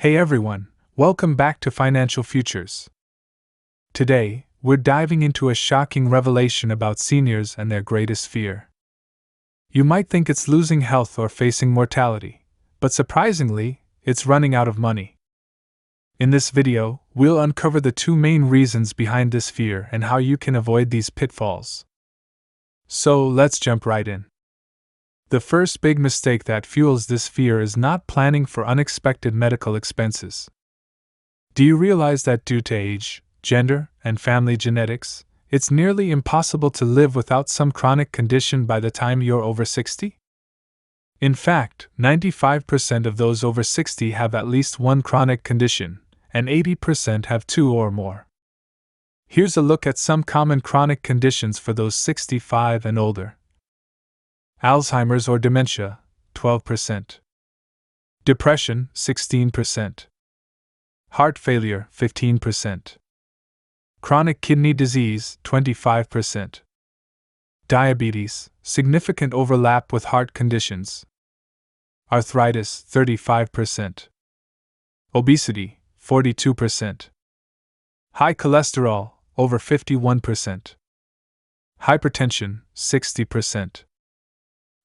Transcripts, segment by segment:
Hey everyone, welcome back to Financial Futures. Today, we're diving into a shocking revelation about seniors and their greatest fear. You might think it's losing health or facing mortality, but surprisingly, it's running out of money. In this video, we'll uncover the two main reasons behind this fear and how you can avoid these pitfalls. So, let's jump right in. The first big mistake that fuels this fear is not planning for unexpected medical expenses. Do you realize that due to age, gender, and family genetics, it's nearly impossible to live without some chronic condition by the time you're over 60? In fact, 95% of those over 60 have at least one chronic condition, and 80% have two or more. Here's a look at some common chronic conditions for those 65 and older. Alzheimer's or dementia, 12%. Depression, 16%. Heart failure, 15%. Chronic kidney disease, 25%. Diabetes, significant overlap with heart conditions. Arthritis, 35%. Obesity, 42%. High cholesterol, over 51%. Hypertension, 60%.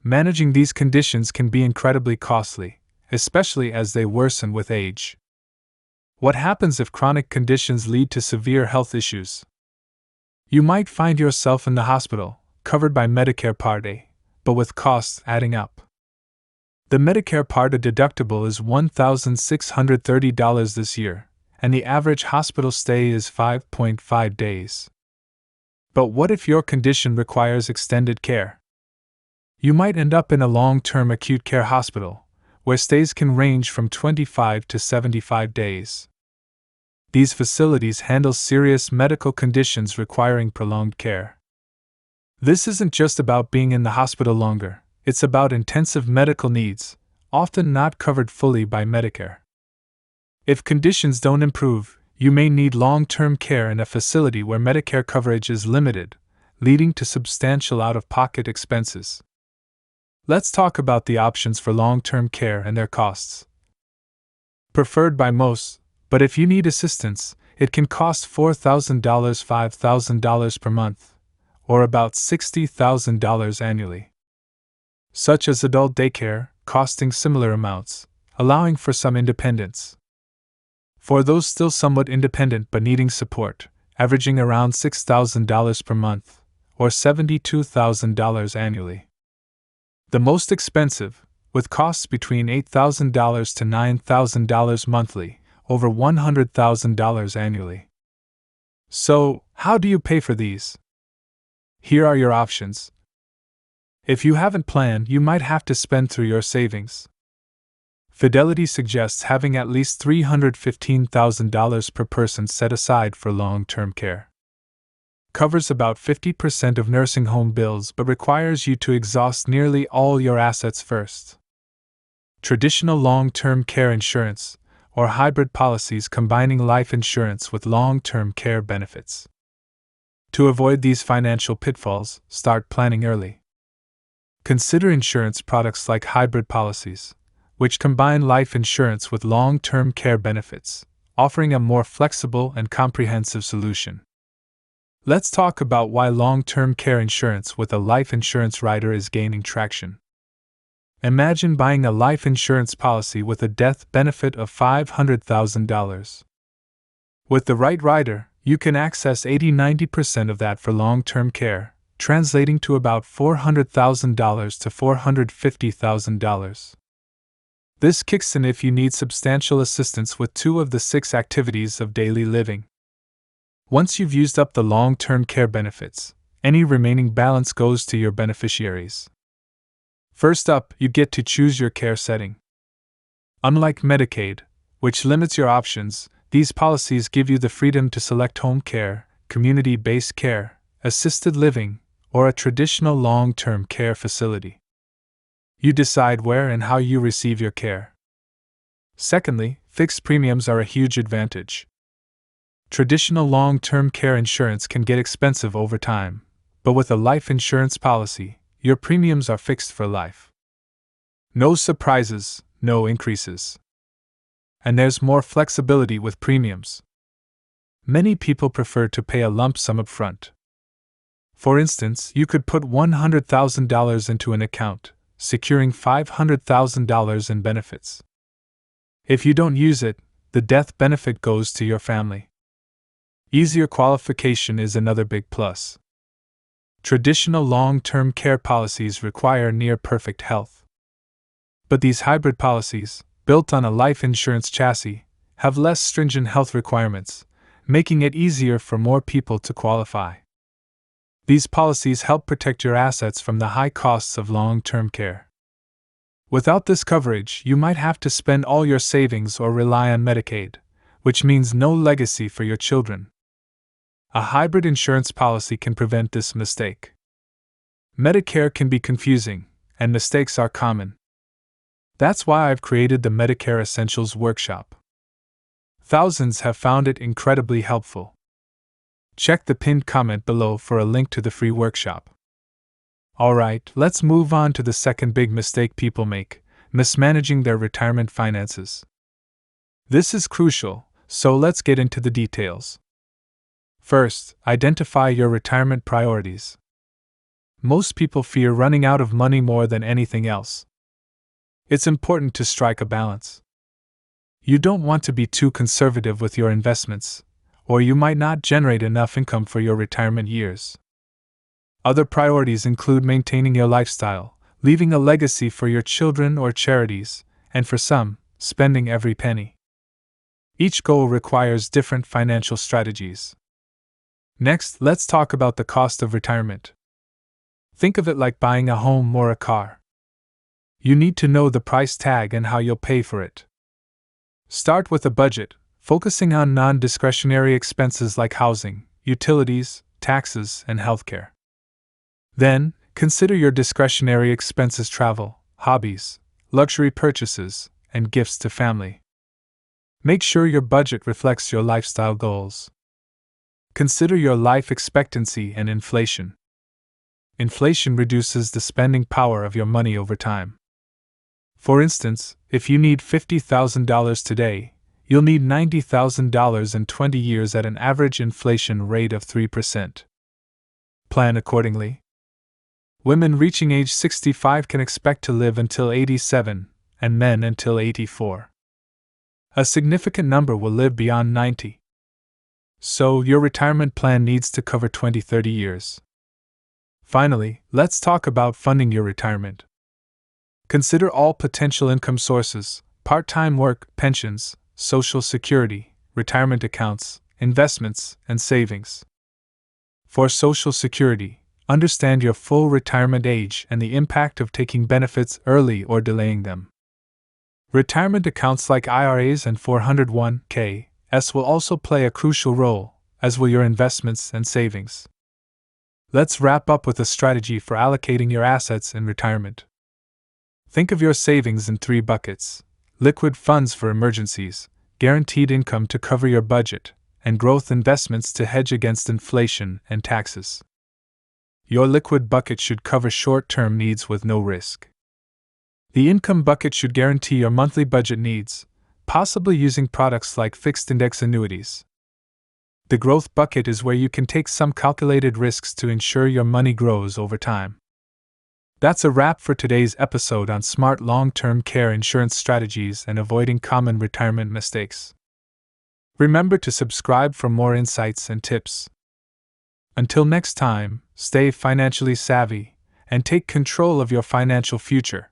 Managing these conditions can be incredibly costly, especially as they worsen with age. What happens if chronic conditions lead to severe health issues? You might find yourself in the hospital, covered by Medicare Part A, but with costs adding up. The Medicare Part A deductible is $1,630 this year, and the average hospital stay is 5.5 days. But what if your condition requires extended care? You might end up in a long-term acute care hospital, where stays can range from 25 to 75 days. These facilities handle serious medical conditions requiring prolonged care. This isn't just about being in the hospital longer, it's about intensive medical needs, often not covered fully by Medicare. If conditions don't improve, you may need long-term care in a facility where Medicare coverage is limited, leading to substantial out-of-pocket expenses. Let's talk about the options for long-term care and their costs. Preferred by most, but if you need assistance, it can cost $4,000 to $5,000 per month, or about $60,000 annually. Such as adult daycare, costing similar amounts, allowing for some independence. For those still somewhat independent but needing support, averaging around $6,000 per month, or $72,000 annually. The most expensive, with costs between $8,000 to $9,000 monthly, over $100,000 annually. So, how do you pay for these? Here are your options. If you haven't planned, you might have to spend through your savings. Fidelity suggests having at least $315,000 per person set aside for long-term care. Covers about 50% of nursing home bills but requires you to exhaust nearly all your assets first. Traditional long-term care insurance, or hybrid policies combining life insurance with long-term care benefits. To avoid these financial pitfalls, start planning early. Consider insurance products like hybrid policies, which combine life insurance with long-term care benefits, offering a more flexible and comprehensive solution. Let's talk about why long-term care insurance with a life insurance rider is gaining traction. Imagine buying a life insurance policy with a death benefit of $500,000. With the right rider, you can access 80–90% of that for long-term care, translating to about $400,000 to $450,000. This kicks in if you need substantial assistance with 2 of the 6 activities of daily living. Once you've used up the long-term care benefits, any remaining balance goes to your beneficiaries. First up, you get to choose your care setting. Unlike Medicaid, which limits your options, these policies give you the freedom to select home care, community-based care, assisted living, or a traditional long-term care facility. You decide where and how you receive your care. Secondly, fixed premiums are a huge advantage. Traditional long-term care insurance can get expensive over time, but with a life insurance policy, your premiums are fixed for life. No surprises, no increases. and there's more flexibility with premiums. Many people prefer to pay a lump sum up front. For instance, you could put $100,000 into an account, securing $500,000 in benefits. If you don't use it, the death benefit goes to your family. Easier qualification is another big plus. Traditional long-term care policies require near-perfect health. But these hybrid policies, built on a life insurance chassis, have less stringent health requirements, making it easier for more people to qualify. These policies help protect your assets from the high costs of long-term care. Without this coverage, you might have to spend all your savings or rely on Medicaid, which means no legacy for your children. A hybrid insurance policy can prevent this mistake. Medicare can be confusing, and mistakes are common. That's why I've created the Medicare Essentials Workshop. Thousands have found it incredibly helpful. Check the pinned comment below for a link to the free workshop. Alright, let's move on to the second big mistake people make: mismanaging their retirement finances. This is crucial, so let's get into the details. First, identify your retirement priorities. Most people fear running out of money more than anything else. It's important to strike a balance. You don't want to be too conservative with your investments, or you might not generate enough income for your retirement years. Other priorities include maintaining your lifestyle, leaving a legacy for your children or charities, and for some, spending every penny. Each goal requires different financial strategies. Next, let's talk about the cost of retirement. Think of it like buying a home or a car. You need to know the price tag and how you'll pay for it. Start with a budget, focusing on non-discretionary expenses like housing, utilities, taxes, and healthcare. Then, consider your discretionary expenses: travel, hobbies, luxury purchases, and gifts to family. Make sure your budget reflects your lifestyle goals. Consider your life expectancy and inflation. Inflation reduces the spending power of your money over time. For instance, if you need $50,000 today, you'll need $90,000 in 20 years at an average inflation rate of 3%. Plan accordingly. Women reaching age 65 can expect to live until 87, and men until 84. A significant number will live beyond 90. So, your retirement plan needs to cover 20-30 years. Finally, let's talk about funding your retirement. Consider all potential income sources: part-time work, pensions, Social Security, retirement accounts, investments, and savings. For Social Security, understand your full retirement age and the impact of taking benefits early or delaying them. Retirement accounts like IRAs and 401(k)s will also play a crucial role, as will your investments and savings. Let's wrap up with a strategy for allocating your assets in retirement. Think of your savings in 3 buckets: liquid funds for emergencies, guaranteed income to cover your budget, and growth investments to hedge against inflation and taxes. Your liquid bucket should cover short-term needs with no risk. The income bucket should guarantee your monthly budget needs, possibly using products like fixed index annuities. The growth bucket is where you can take some calculated risks to ensure your money grows over time. That's a wrap for today's episode on smart long-term care insurance strategies and avoiding common retirement mistakes. Remember to subscribe for more insights and tips. Until next time, stay financially savvy and take control of your financial future.